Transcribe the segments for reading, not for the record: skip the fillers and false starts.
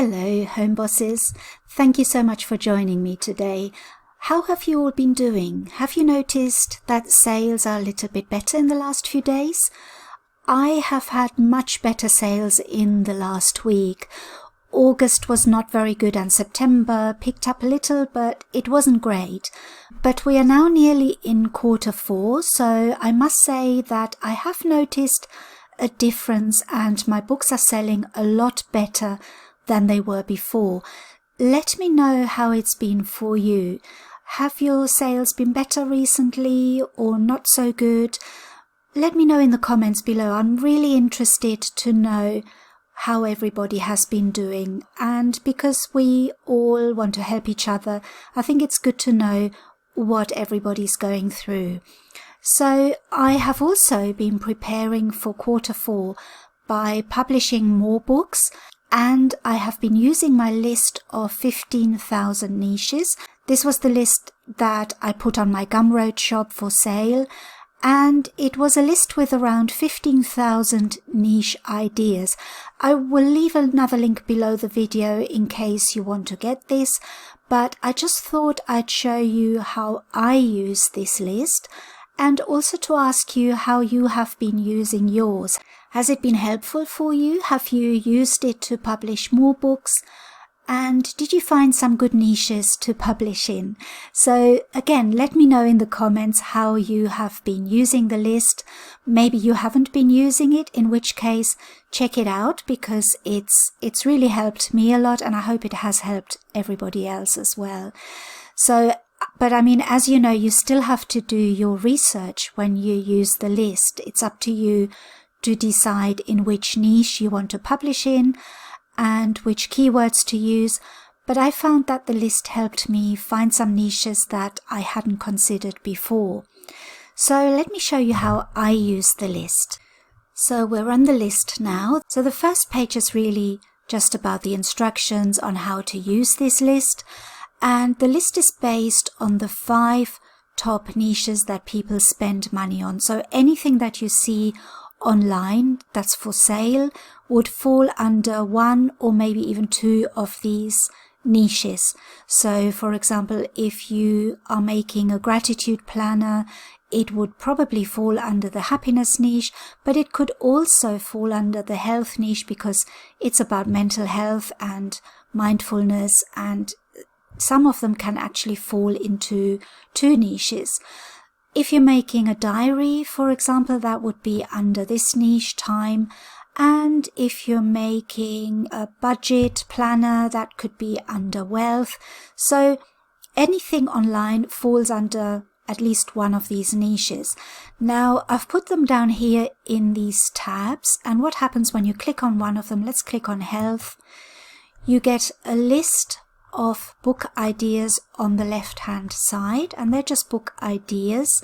Hello, home bosses. Thank you so much for joining me today. How have you all been doing? Have you noticed that sales are a little bit better in the last few days? I have had much better sales in the last week. August was not very good and September picked up a little, but it wasn't great. But we are now nearly in Q4, so I must say that I have noticed a difference and my books are selling a lot better than they were before. Let me know how it's been for you. Have your sales been better recently or not so good? Let me know in the comments below. I'm really interested to know how everybody has been doing, and because we all want to help each other, I think it's good to know what everybody's going through. So I have also been preparing for Q4 by publishing more books, and I have been using my list of 15,000 niches. This was the list that I put on my Gumroad shop for sale, and it was a list with around 15,000 niche ideas. I will leave another link below the video in case you want to get this, but I just thought I'd show you how I use this list and also to ask you how you have been using yours. Has it been helpful for you? Have you used it to publish more books? And did you find some good niches to publish in? So again, let me know in the comments how you have been using the list. Maybe you haven't been using it, in which case check it out, because it's really helped me a lot and I hope it has helped everybody else as well. So, but I mean, as you know, you still have to do your research when you use the list. It's up to you to decide in which niche you want to publish in and which keywords to use, but I found that the list helped me find some niches that I hadn't considered before. So let me show you how I use the list. So we're on the list now. So the first page is really just about the instructions on how to use this list, and the list is based on the 5 top niches that people spend money on. So anything that you see online that's for sale would fall under 1 or maybe even 2 of these niches. So for example, if you are making a gratitude planner, it would probably fall under the happiness niche, but it could also fall under the health niche because it's about mental health and mindfulness, and some of them can actually fall into 2 niches. If you're making a diary, for example, that would be under this niche, time. And if you're making a budget planner, that could be under wealth. So anything online falls under at least one of these niches. Now, I've put them down here in these tabs. And what happens when you click on one of them? Let's click on health. You get a list of book ideas on the left hand side, and they're just book ideas.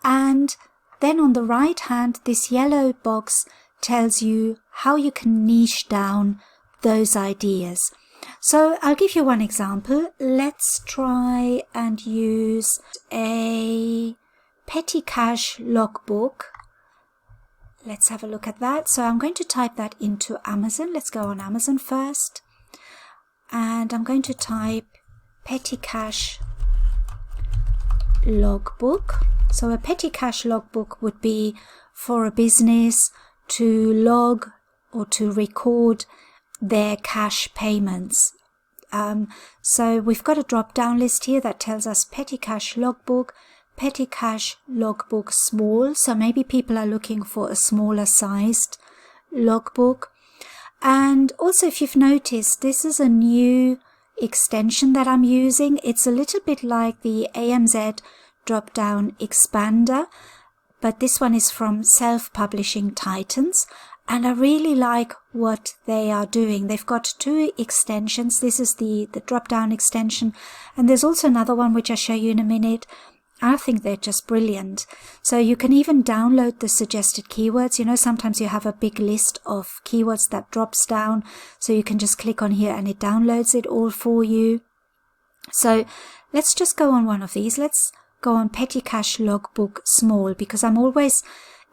And then on the right hand, this yellow box tells you how you can niche down those ideas. So I'll give you one example. Let's try and use a petty cash logbook. Let's have a look at that. So I'm going to type that into Amazon. Let's go on Amazon first. And I'm going to type petty cash logbook. So a petty cash logbook would be for a business to log or to record their cash payments. So we've got a drop down list here that tells us petty cash logbook small. So maybe people are looking for a smaller sized logbook. And also, if you've noticed, this is a new extension that I'm using. It's a little bit like the AMZ drop-down expander, but this one is from Self-Publishing Titans, and I really like what they are doing. They've got 2 extensions. This is the drop-down extension, and there's also another one which I'll show you in a minute. I think they're just brilliant. So you can even download the suggested keywords. You know, sometimes you have a big list of keywords that drops down. So you can just click on here and it downloads it all for you. So let's just go on one of these. Let's go on petty cash logbook small, because I'm always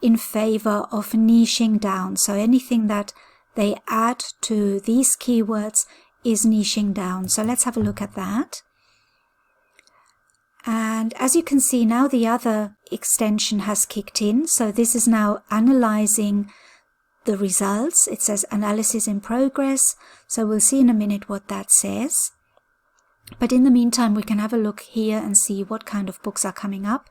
in favor of niching down. So anything that they add to these keywords is niching down. So let's have a look at that. And as you can see now, the other extension has kicked in. So this is now analyzing the results. It says analysis in progress. So we'll see in a minute what that says. But in the meantime, we can have a look here and see what kind of books are coming up.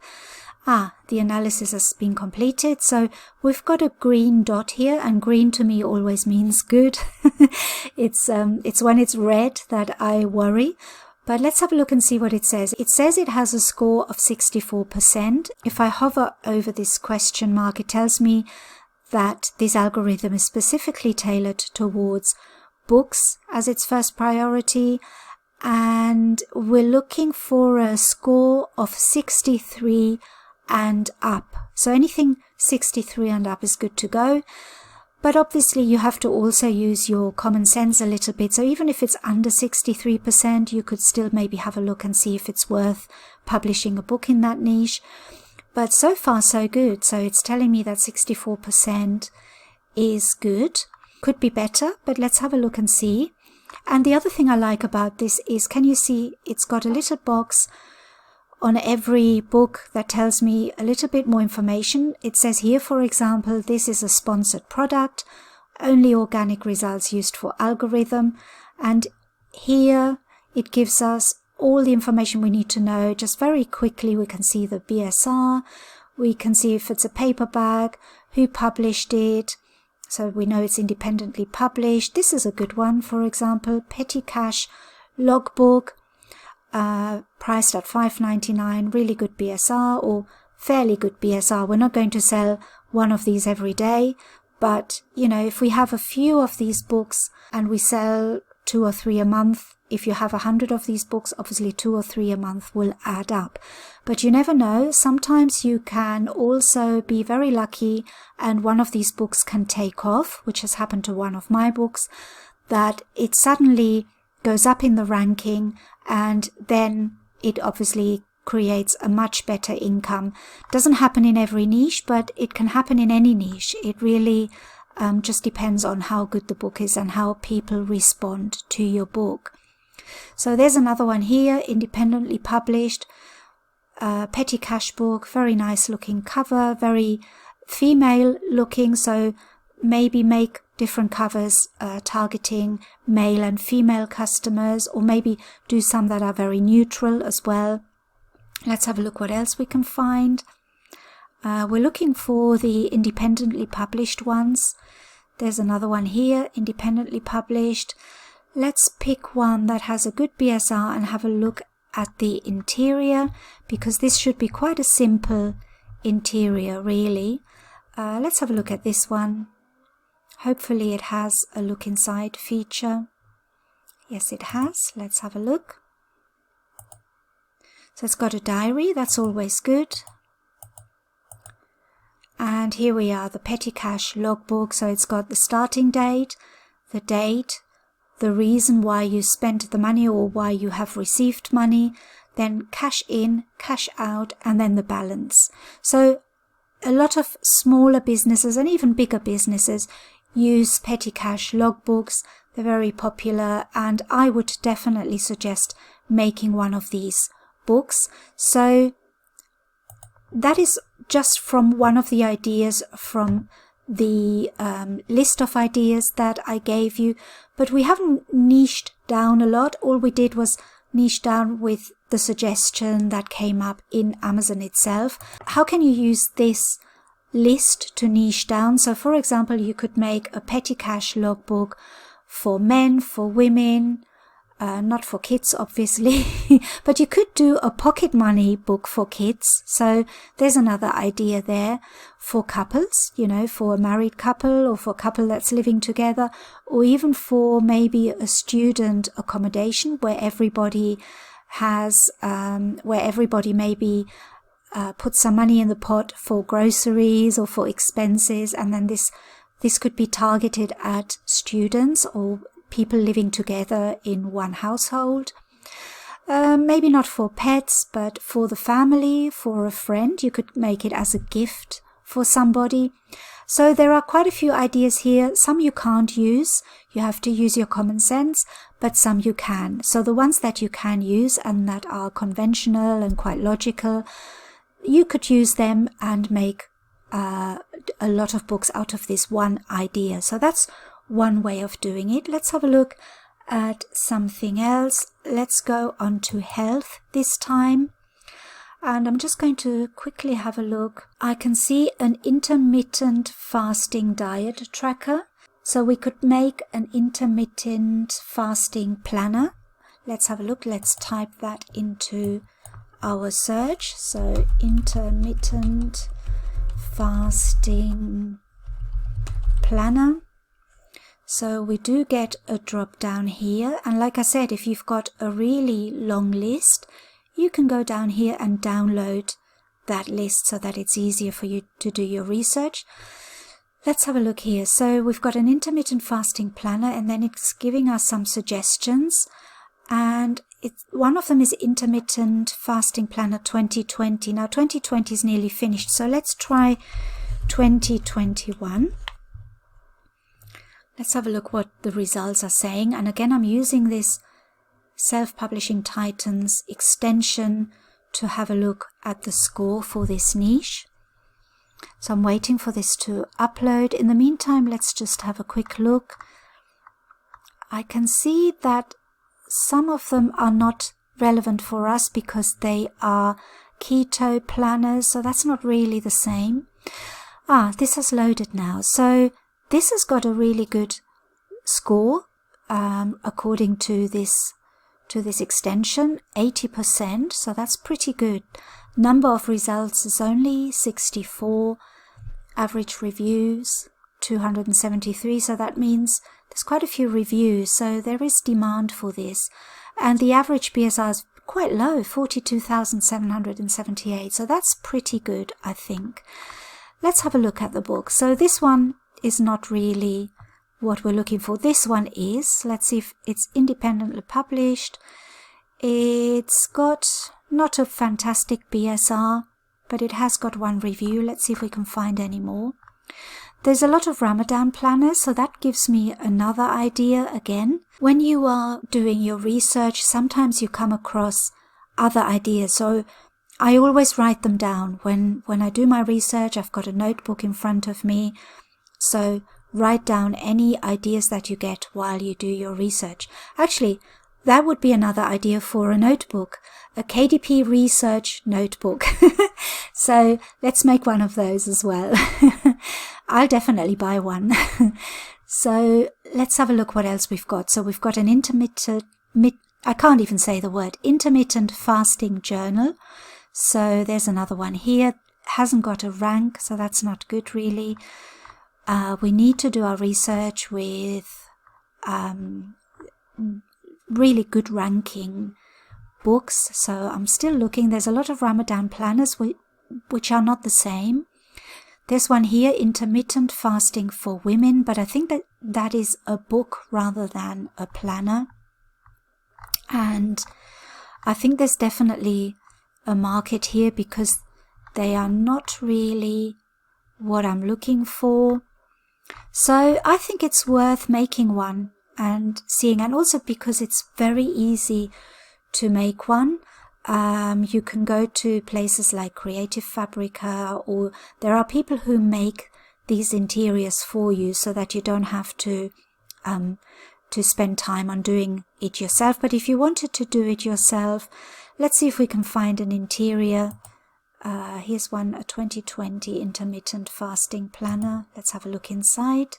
The analysis has been completed. So we've got a green dot here, and green to me always means good. It's when it's red that I worry. But let's have a look and see what it says. It says it has a score of 64%. If I hover over this question mark, it tells me that this algorithm is specifically tailored towards books as its first priority. And we're looking for a score of 63 and up. So anything 63 and up is good to go. But obviously you have to also use your common sense a little bit. So even if it's under 63%, you could still maybe have a look and see if it's worth publishing a book in that niche. But so far so good. So it's telling me that 64% is good. Could be better, but let's have a look and see. And the other thing I like about this is, can you see it's got a little box on every book that tells me a little bit more information. It says here, for example, this is a sponsored product, only organic results used for algorithm. And here it gives us all the information we need to know. Just very quickly, we can see the BSR, we can see if it's a paperback, who published it. So we know it's independently published. This is a good one, for example, Petty Cash Logbook. Priced at $5.99, really good BSR, or fairly good BSR. We're not going to sell one of these every day, but you know, if we have a few of these books and we sell 2 or 3 a month, if you have 100 of these books, obviously 2 or 3 a month will add up. But you never know, sometimes you can also be very lucky and one of these books can take off, which has happened to one of my books, that it suddenly goes up in the ranking, and then it obviously creates a much better income. Doesn't happen in every niche, but it can happen in any niche. It really just depends on how good the book is and how people respond to your book. So there's another one here, independently published, Petty Cash book, very nice looking cover, very female looking, so maybe make different covers targeting male and female customers, or maybe do some that are very neutral as well. Let's have a look what else we can find. We're looking for the independently published ones. There's another one here, independently published. Let's pick one that has a good BSR and have a look at the interior, because this should be quite a simple interior really. Let's have a look at this one. Hopefully it has a look inside feature. Yes, it has. Let's have a look. So it's got a diary, that's always good. And here we are, the Petty Cash Logbook. So it's got the starting date, the reason why you spent the money or why you have received money, then cash in, cash out, and then the balance. So a lot of smaller businesses and even bigger businesses use Petty Cash Logbooks. They're very popular, and I would definitely suggest making one of these books. So that is just from one of the ideas from the list of ideas that I gave you, but we haven't niched down a lot. All we did was niche down with the suggestion that came up in Amazon itself. How can you use this list to niche down? So for example, you could make a Petty Cash Logbook for men, for women, not for kids obviously, but you could do a pocket money book for kids. So there's another idea there. For couples, you know, for a married couple or for a couple that's living together, or even for maybe a student accommodation where everybody has, maybe put some money in the pot for groceries or for expenses, and then this could be targeted at students or people living together in one household. Maybe not for pets, but for the family, for a friend. You could make it as a gift for somebody. So there are quite a few ideas here. Some you can't use. You have to use your common sense, but some you can. So the ones that you can use and that are conventional and quite logical, you could use them and make a lot of books out of this one idea. So that's one way of doing it. Let's have a look at something else. Let's go on to health this time. And I'm just going to quickly have a look. I can see an intermittent fasting diet tracker. So we could make an intermittent fasting planner. Let's have a look. Let's type that into our search. So intermittent fasting planner. So we do get a drop down here. And like I said, if you've got a really long list, you can go down here and download that list so that it's easier for you to do your research. Let's have a look here. So we've got an intermittent fasting planner, and then it's giving us some suggestions. And one of them is intermittent fasting planner 2020. Now 2020 is nearly finished, so let's try 2021. Let's have a look what the results are saying. And again, I'm using this Self-Publishing Titans extension to have a look at the score for this niche. So I'm waiting for this to upload. In the meantime, let's just have a quick look. I can see that some of them are not relevant for us because they are keto planners, so that's not really the same. This has loaded now. So this has got a really good score according to this extension, 80%, so that's pretty good. Number of results is only 64, average reviews 273, so that means there's quite a few reviews, so there is demand for this. And the average BSR is quite low, 42,778, so that's pretty good, I think. Let's have a look at the book. So this one is not really what we're looking for. This one is. Let's see if it's independently published. It's got not a fantastic BSR, but it has got one review. Let's see if we can find any more. There's a lot of Ramadan planners, so that gives me another idea again. When you are doing your research, sometimes you come across other ideas. So I always write them down. When I do my research, I've got a notebook in front of me. So write down any ideas that you get while you do your research. Actually, that would be another idea for a notebook, a KDP research notebook. So let's make one of those as well. I'll definitely buy one. So let's have a look what else we've got. So we've got an intermittent fasting journal. So there's another one here. Hasn't got a rank, so that's not good really. We need to do our research with really good ranking books. So I'm still looking. There's a lot of Ramadan planners which are not the same. There's one here, Intermittent Fasting for Women, but I think that is a book rather than a planner. And I think there's definitely a market here because they are not really what I'm looking for. So I think it's worth making one and seeing, and also because it's very easy to make one. You can go to places like Creative Fabrica, or there are people who make these interiors for you so that you don't have to spend time on doing it yourself. But if you wanted to do it yourself, let's see if we can find an interior. Here's one, a 2020 intermittent fasting planner. Let's have a look inside.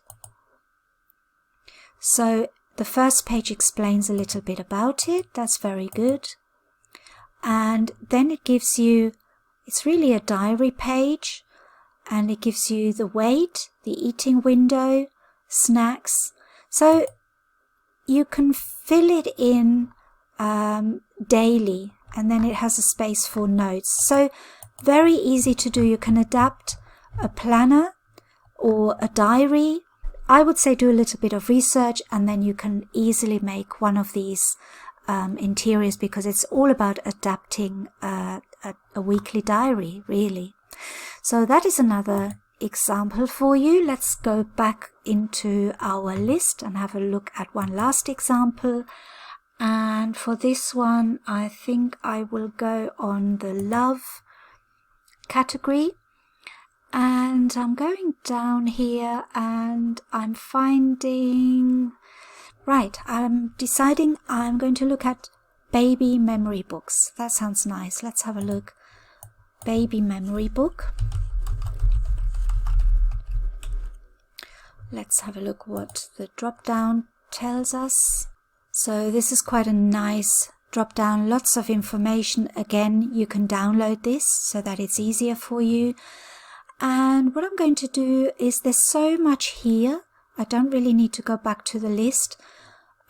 So the first page explains a little bit about it. That's very good. And then it gives you, it's really a diary page, and it gives you the weight, the eating window, snacks. So you can fill it in daily, and then it has a space for notes. So very easy to do. You can adapt a planner or a diary. I would say do a little bit of research, and then you can easily make one of these interiors, because it's all about adapting a weekly diary, really. So that is another example for you. Let's go back into our list and have a look at one last example. And for this one, I think I will go on the love category. And I'm going down here and I'm finding... Right, I'm deciding I'm going to look at baby memory books. That sounds nice. Let's have a look. Baby memory book. Let's have a look what the drop down tells us. So this is quite a nice drop down, lots of information. Again, you can download this so that it's easier for you. And what I'm going to do is, there's so much here. I don't really need to go back to the list,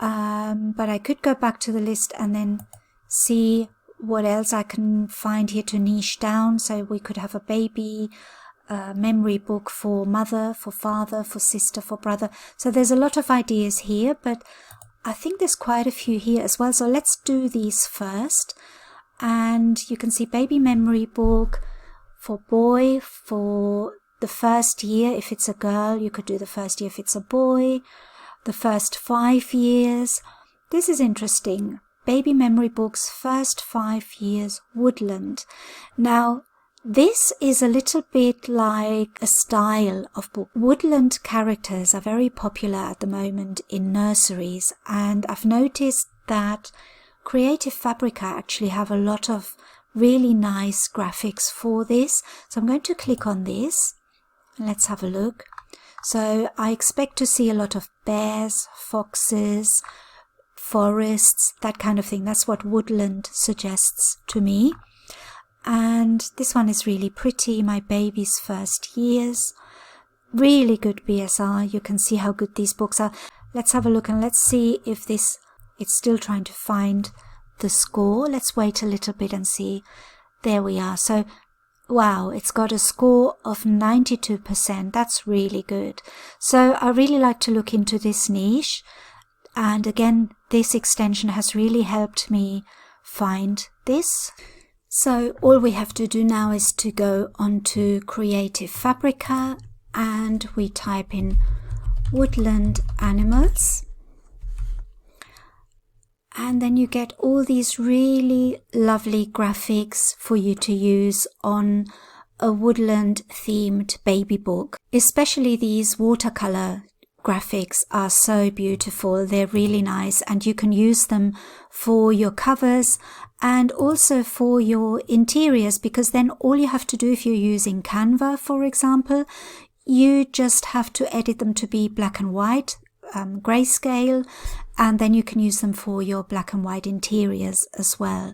but I could go back to the list and then see what else I can find here to niche down. So we could have a baby memory book for mother, for father, for sister, for brother. So there's a lot of ideas here, but I think there's quite a few here as well. So let's do these first. And you can see baby memory book for boy, for the first year. If it's a girl, you could do the first year if it's a boy. The first 5 years. This is interesting. Baby memory books, first 5 years, woodland. Now, this is a little bit like a style of book. Woodland characters are very popular at the moment in nurseries, and I've noticed that Creative Fabrica actually have a lot of really nice graphics for this. So I'm going to click on this and let's have a look. So I expect to see a lot of bears, foxes, forests, that kind of thing. That's what woodland suggests to me. And this one is really pretty, my baby's first years. Really good BSR. You can see how good these books are. Let's have a look and let's see if this, it's still trying to find the score. Let's wait a little bit and see. There we are. So, wow, it's got a score of 92%. That's really good. So I really like to look into this niche. And again, this extension has really helped me find this. So all we have to do now is to go onto Creative Fabrica and we type in woodland animals. And then you get all these really lovely graphics for you to use on a woodland themed baby book. Especially these watercolor graphics are so beautiful. They're really nice and you can use them for your covers and also for your interiors, because then all you have to do if you're using Canva, for example, you just have to edit them to be black and white, grayscale, and then you can use them for your black and white interiors as well.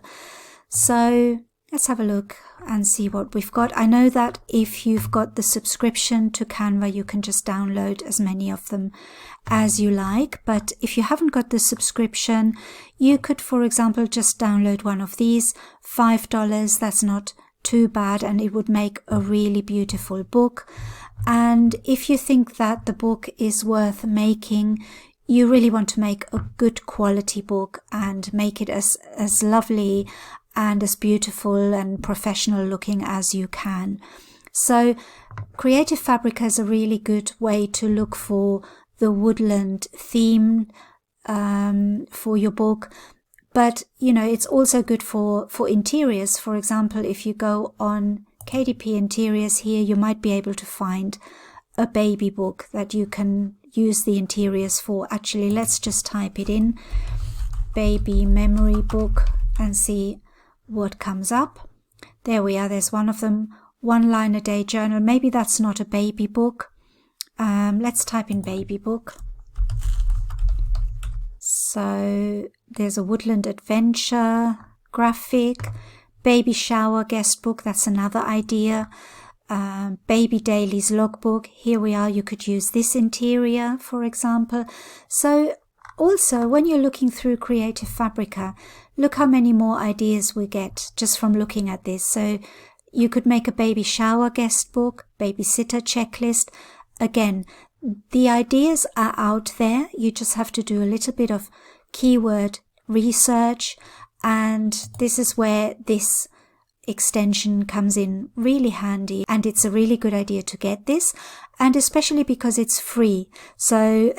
So let's have a look and see what we've got. I know that if you've got the subscription to Canva, you can just download as many of them as you like. But if you haven't got the subscription, you could, for example, just download one of these, $5. That's not too bad, and it would make a really beautiful book. And if you think that the book is worth making, you really want to make a good quality book and make it as lovely and as beautiful and professional looking as you can. So Creative Fabrica is a really good way to look for the woodland theme for your book. But, you know, it's also good for interiors. For example, if you go on KDP interiors here, you might be able to find a baby book that you can use the interiors for. Actually, let's just type it in, baby memory book, and see what comes up. There we are. There's one of them, 1 line a day journal. Maybe that's not a baby book. Let's type in baby book. So there's a woodland adventure graphic, baby shower guest book. That's another idea. Baby dailies logbook. Here we are. You could use this interior, for example. So also, when you're looking through Creative Fabrica, look how many more ideas we get just from looking at this. So you could make a baby shower guest book, babysitter checklist. Again, the ideas are out there. You just have to do a little bit of keyword research. And this is where this extension comes in really handy, and it's a really good idea to get this, and especially because it's free. So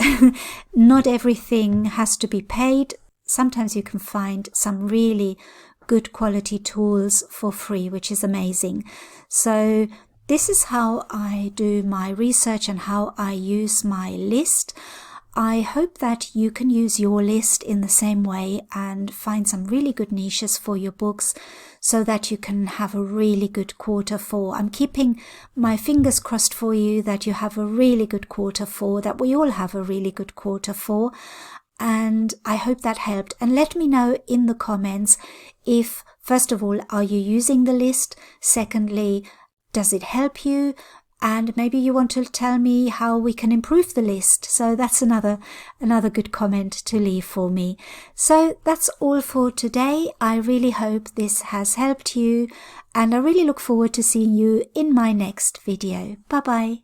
not everything has to be paid. Sometimes you can find some really good quality tools for free, which is amazing. So this is how I do my research and how I use my list. I hope that you can use your list in the same way and find some really good niches for your books so that you can have a really good quarter four. I'm keeping my fingers crossed for you that you have a really good quarter four, that we all have a really good quarter four. And I hope that helped. And let me know in the comments if, first of all, are you using the list? Secondly, does it help you? And maybe you want to tell me how we can improve the list. So that's another good comment to leave for me. So that's all for today. I really hope this has helped you, and I really look forward to seeing you in my next video. Bye bye.